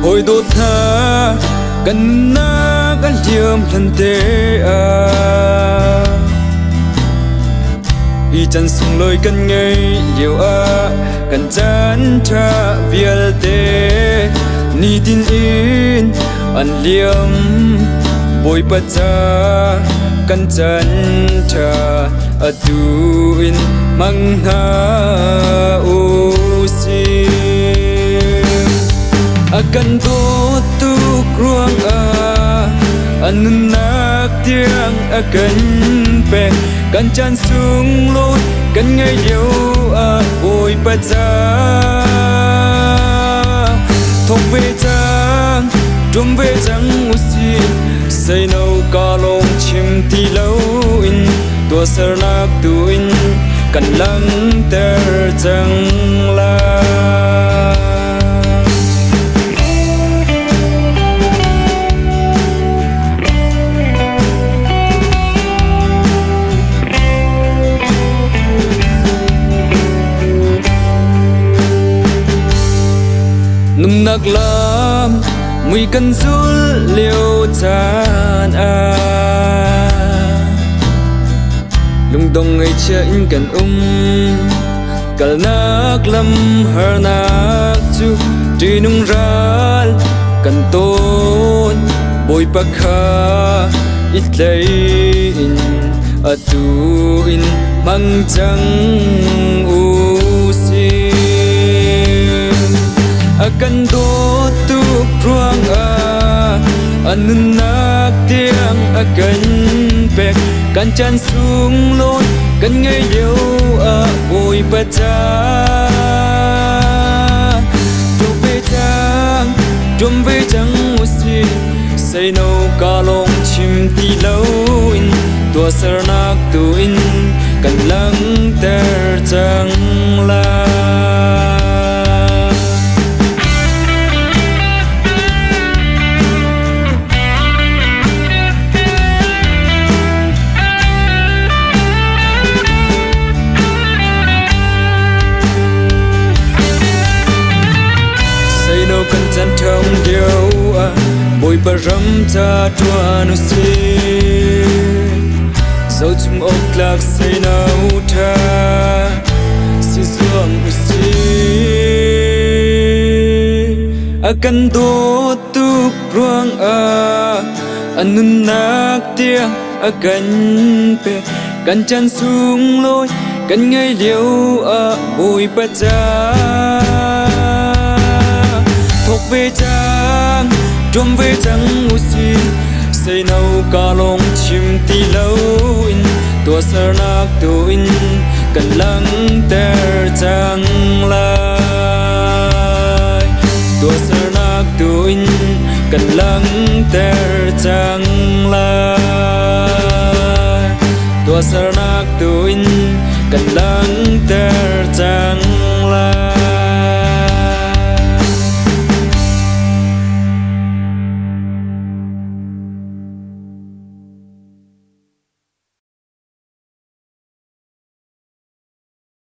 bồi đốt tha cần na gan liêm lần thế y chân sung lôi cần ngay liều cần chân cha việt thế ni tin in an liêm bồi bát cha cần chân cha atuin mang na usi akan tutuk ruang anun nak tiang akan pe kan chan sung lối kan ngay liêu bồi bát cha thong về trang drum về trang usi say nâu ca long chim ti lâu in tua sơ nak tu in kan lang ter chang la nung nak lam mui kan zul liêu chan lung dong ai cha in kan kal nak lam har nak chu tri nung ral kan ton boi pakha it lay in atu in mang chang usi akan tutuk ruang anun nak tiang akan pek kan chan sung lối kan ngay liêu bồi bát cha drum về trang usi say nâu ca long chim ti lâu in tua sơ nak tu in kan lang ter chang la kan chan thong liêu bồi ba ram cha tua nu si dấu chung ốc lạc say nâu tha si zuam usi akan tutuk ruang anun nak tiang akan pe kan chan sung lối kan ngay liêu bồi bát cha thok về trang drum về trang usi say nâu ca long chim ti lâu in tua sơ nak tu in kan lang ter chang lai tua sơ nak tu in kan lang ter chang lai tua sơ nak tu in kan lang ter chang